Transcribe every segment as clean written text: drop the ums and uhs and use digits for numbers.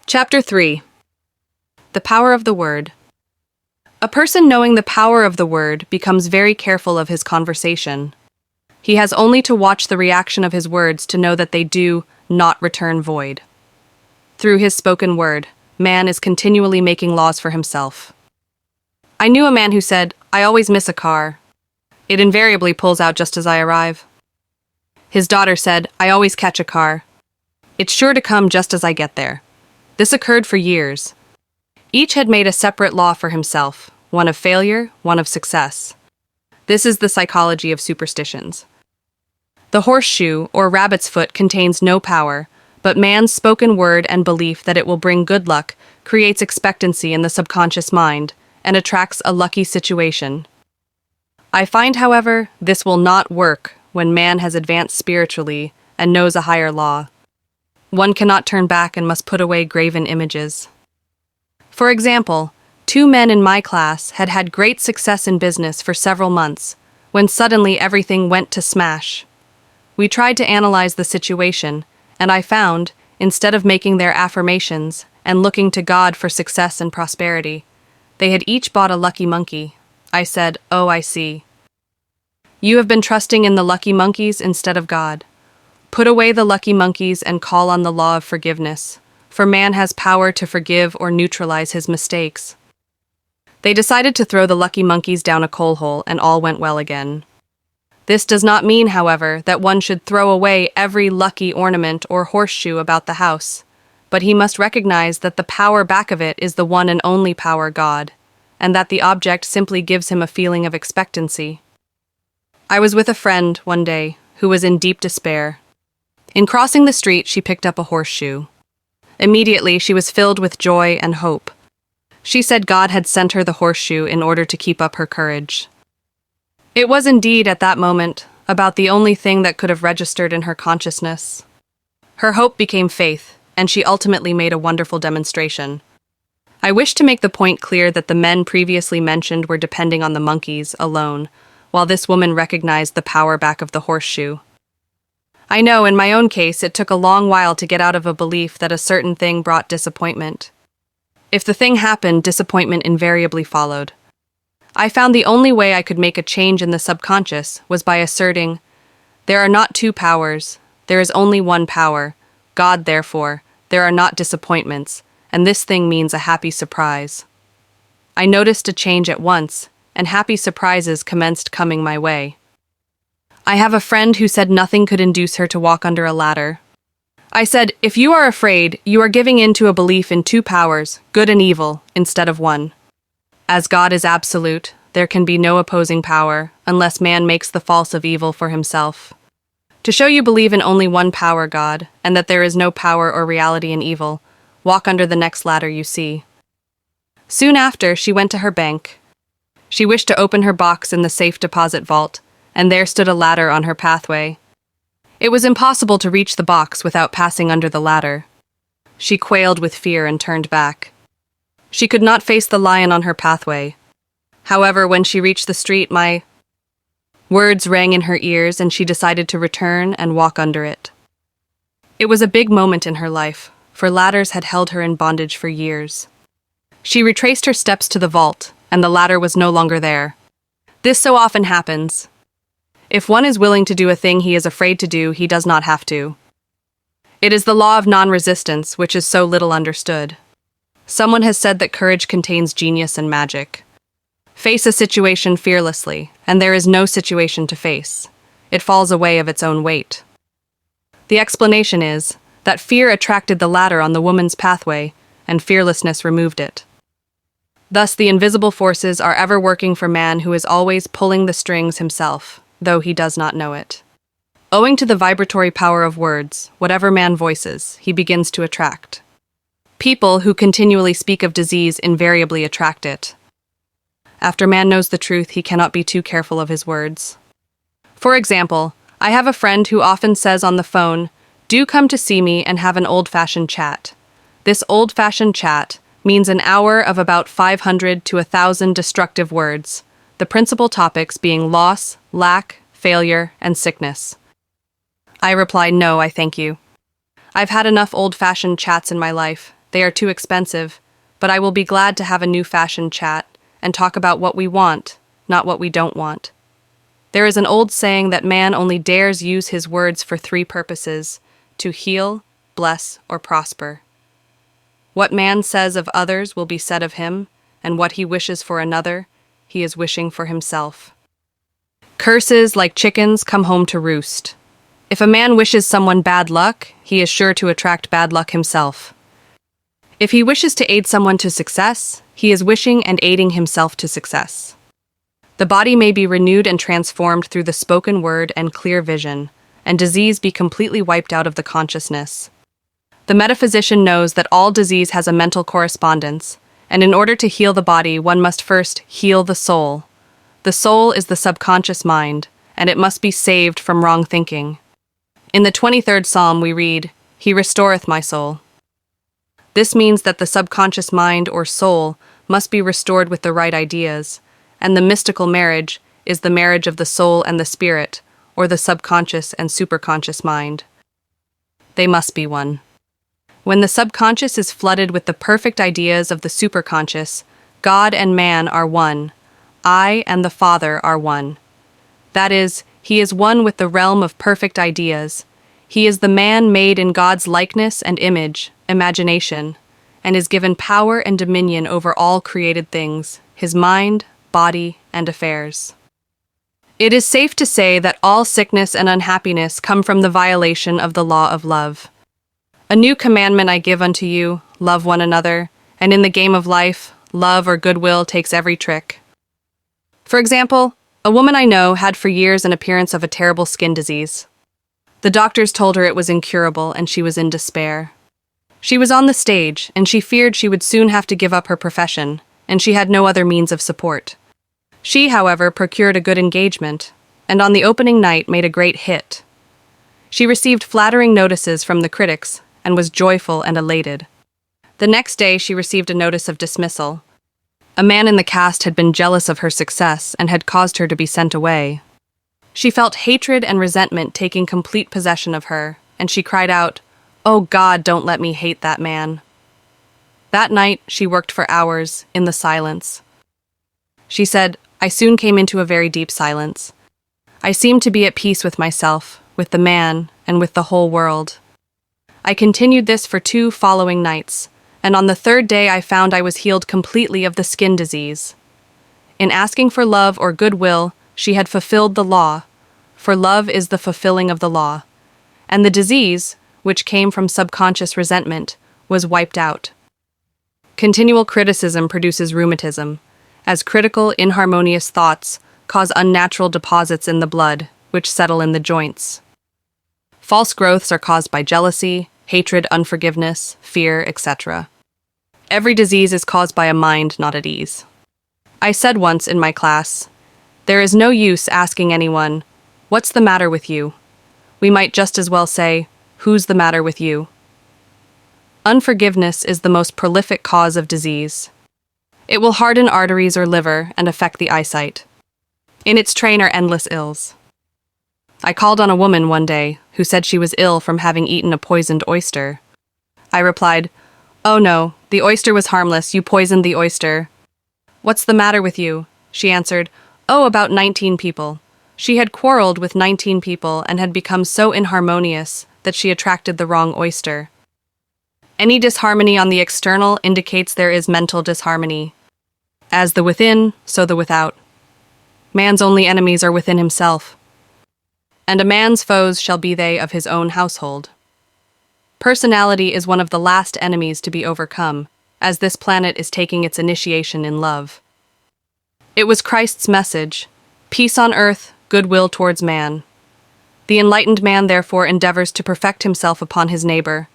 Chapter 3. The Power of the Word. A person knowing the power of the word becomes very careful of his conversation. He has only to watch the reaction of his words to know that they do not return void. Through his spoken word, man is continually making laws for himself. I knew a man who said, "I always miss a car. It invariably pulls out just as I arrive." His daughter said, "I always catch a car. It's sure to come just as I get there." This occurred for years. Each had made a separate law for himself, one of failure, one of success. This is the psychology of superstitions. The horseshoe, or rabbit's foot, contains no power, but man's spoken word and belief that it will bring good luck creates expectancy in the subconscious mind and attracts a lucky situation. I find, however, this will not work when man has advanced spiritually and knows a higher law. One cannot turn back and must put away graven images. For example, 2 men in my class had had great success in business for several months, when suddenly everything went to smash. We tried to analyze the situation, and I found, instead of making their affirmations and looking to God for success and prosperity, they had each bought a lucky monkey. I said, "Oh, I see. You have been trusting in the lucky monkeys instead of God. Put away the lucky monkeys and call on the law of forgiveness, for man has power to forgive or neutralize his mistakes." They decided to throw the lucky monkeys down a coal hole, and all went well again. This does not mean, however, that one should throw away every lucky ornament or horseshoe about the house, but he must recognize that the power back of it is the one and only power, God, and that the object simply gives him a feeling of expectancy. I was with a friend one day who was in deep despair. In crossing the street, she picked up a horseshoe. Immediately, she was filled with joy and hope. She said God had sent her the horseshoe in order to keep up her courage. It was indeed, at that moment, about the only thing that could have registered in her consciousness. Her hope became faith, and she ultimately made a wonderful demonstration. I wish to make the point clear that the men previously mentioned were depending on the monkeys alone, while this woman recognized the power back of the horseshoe. I know, in my own case, it took a long while to get out of a belief that a certain thing brought disappointment. If the thing happened, disappointment invariably followed. I found the only way I could make a change in the subconscious was by asserting, "There are not 2 powers, there is only one power. God, therefore, there are not disappointments, and this thing means a happy surprise." I noticed a change at once, and happy surprises commenced coming my way. I have a friend who said nothing could induce her to walk under a ladder. I said, "If you are afraid, you are giving in to a belief in 2 powers, good and evil, instead of one. As God is absolute, there can be no opposing power, unless man makes the false of evil for himself. To show you believe in only one power, God, and that there is no power or reality in evil, walk under the next ladder you see." Soon after, she went to her bank. She wished to open her box in the safe deposit vault, and there stood a ladder on her pathway. It was impossible to reach the box without passing under the ladder. She quailed with fear and turned back. She could not face the lion on her pathway. However, when she reached the street, my words rang in her ears, and she decided to return and walk under it. It was a big moment in her life, for ladders had held her in bondage for years. She retraced her steps to the vault, and the ladder was no longer there. This so often happens. If one is willing to do a thing he is afraid to do, he does not have to. It is the law of non-resistance, which is so little understood. Someone has said that courage contains genius and magic. Face a situation fearlessly, and there is no situation to face. It falls away of its own weight. The explanation is that fear attracted the ladder on the woman's pathway, and fearlessness removed it. Thus, the invisible forces are ever working for man, who is always pulling the strings himself, though he does not know it. Owing to the vibratory power of words, whatever man voices, he begins to attract. People who continually speak of disease invariably attract it. After man knows the truth, he cannot be too careful of his words. For example, I have a friend who often says on the phone, "Do come to see me and have an old-fashioned chat." This old-fashioned chat means an hour of about 500 to 1,000 destructive words, the principal topics being loss, lack, failure, and sickness. I reply, "No, I thank you. I've had enough old-fashioned chats in my life, They are too expensive, but I will be glad to have a new fashion chat and talk about what we want, not what we don't want. There is an old saying that man only dares use his words for three purposes: to heal, bless, or prosper. What man says of others will be said of him, and what he wishes for another, he is wishing for himself. Curses, like chickens, come home to roost. If a man wishes someone bad luck, he is sure to attract bad luck himself. If he wishes to aid someone to success, he is wishing and aiding himself to success. The body may be renewed and transformed through the spoken word and clear vision, and disease be completely wiped out of the consciousness. The metaphysician knows that all disease has a mental correspondence, and in order to heal the body, one must first heal the soul. The soul is the subconscious mind, and it must be saved from wrong thinking. In the 23rd Psalm we read, "He restoreth my soul." This means that the subconscious mind or soul must be restored with the right ideas, and the mystical marriage is the marriage of the soul and the spirit, or the subconscious and superconscious mind. They must be one. When the subconscious is flooded with the perfect ideas of the superconscious, God and man are one. I and the Father are one. That is, he is one with the realm of perfect ideas. He is the man made in God's likeness and image, imagination, and is given power and dominion over all created things, his mind, body, and affairs. It is safe to say that all sickness and unhappiness come from the violation of the law of love. A new commandment I give unto you, love one another, and in the game of life, love or goodwill takes every trick. For example, a woman I know had for years an appearance of a terrible skin disease. The doctors told her it was incurable and she was in despair. She was on the stage, and she feared she would soon have to give up her profession, and she had no other means of support. She, however, procured a good engagement, and on the opening night made a great hit. She received flattering notices from the critics, and was joyful and elated. The next day she received a notice of dismissal. A man in the cast had been jealous of her success and had caused her to be sent away. She felt hatred and resentment taking complete possession of her, and she cried out, "Oh God, don't let me hate that man." That night she worked for hours, in the silence. She said, "I soon came into a very deep silence. I seemed to be at peace with myself, with the man, and with the whole world. I continued this for 2 following nights, and on the 3rd day I found I was healed completely of the skin disease. In asking for love or goodwill, she had fulfilled the law, for love is the fulfilling of the law, and the disease, which came from subconscious resentment, was wiped out." Continual criticism produces rheumatism, as critical, inharmonious thoughts cause unnatural deposits in the blood, which settle in the joints. False growths are caused by jealousy, hatred, unforgiveness, fear, etc. Every disease is caused by a mind not at ease. I said once in my class, "There is no use asking anyone, 'What's the matter with you?' We might just as well say, 'Who's the matter with you?'" Unforgiveness is the most prolific cause of disease. It will harden arteries or liver and affect the eyesight. In its train are endless ills. I called on a woman one day who said she was ill from having eaten a poisoned oyster. I replied, "Oh no, the oyster was harmless, you poisoned the oyster." "What's the matter with you?" She answered, "Oh, about 19 people." She had quarreled with 19 people and had become so inharmonious that she attracted the wrong oyster. Any disharmony on the external indicates there is mental disharmony. As the within, so the without. Man's only enemies are within himself. And a man's foes shall be they of his own household. Personality is one of the last enemies to be overcome, as this planet is taking its initiation in love. It was Christ's message, peace on earth, goodwill towards man. The enlightened man therefore endeavors to perfect himself upon his neighbor.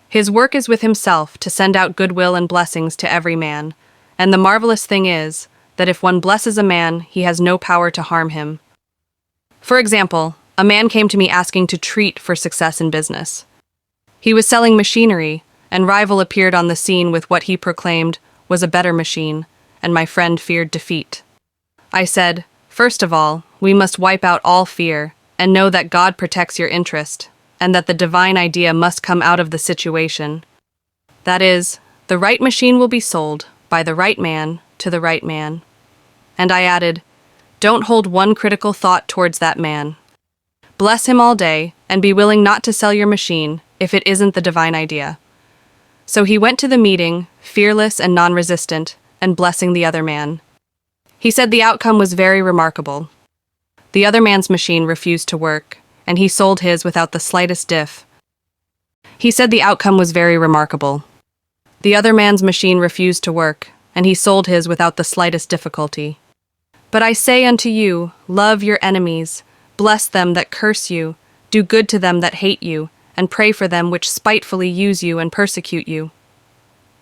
His work is with himself to send out goodwill and blessings to every man, and the marvelous thing is that if one blesses a man, he has no power to harm him. For example, a man came to me asking to treat for success in business. He was selling machinery, and rival appeared on the scene with what he proclaimed was a better machine, and my friend feared defeat. I said, "First of all, we must wipe out all fear, and know that God protects your interest, and that the divine idea must come out of the situation. That is, the right machine will be sold by the right man to the right man. And I added, don't hold one critical thought towards that man. Bless him all day and be willing not to sell your machine if it isn't the divine idea. So he went to the meeting, fearless and non-resistant, and blessing the other man. He said the outcome was very remarkable. The other man's machine refused to work, and he sold his without the slightest diff. He said the outcome was very remarkable. The other man's machine refused to work, and he sold his without the slightest difficulty. But I say unto you, love your enemies, bless them that curse you, do good to them that hate you, and pray for them which spitefully use you and persecute you.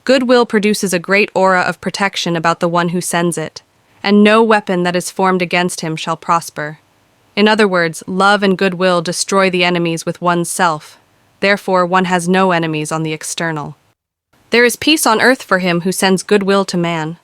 Goodwill produces a great aura of protection about the one who sends it, and no weapon that is formed against him shall prosper. In other words, love and goodwill destroy the enemies with one's self. Therefore, one has no enemies on the external. There is peace on earth for him who sends goodwill to man.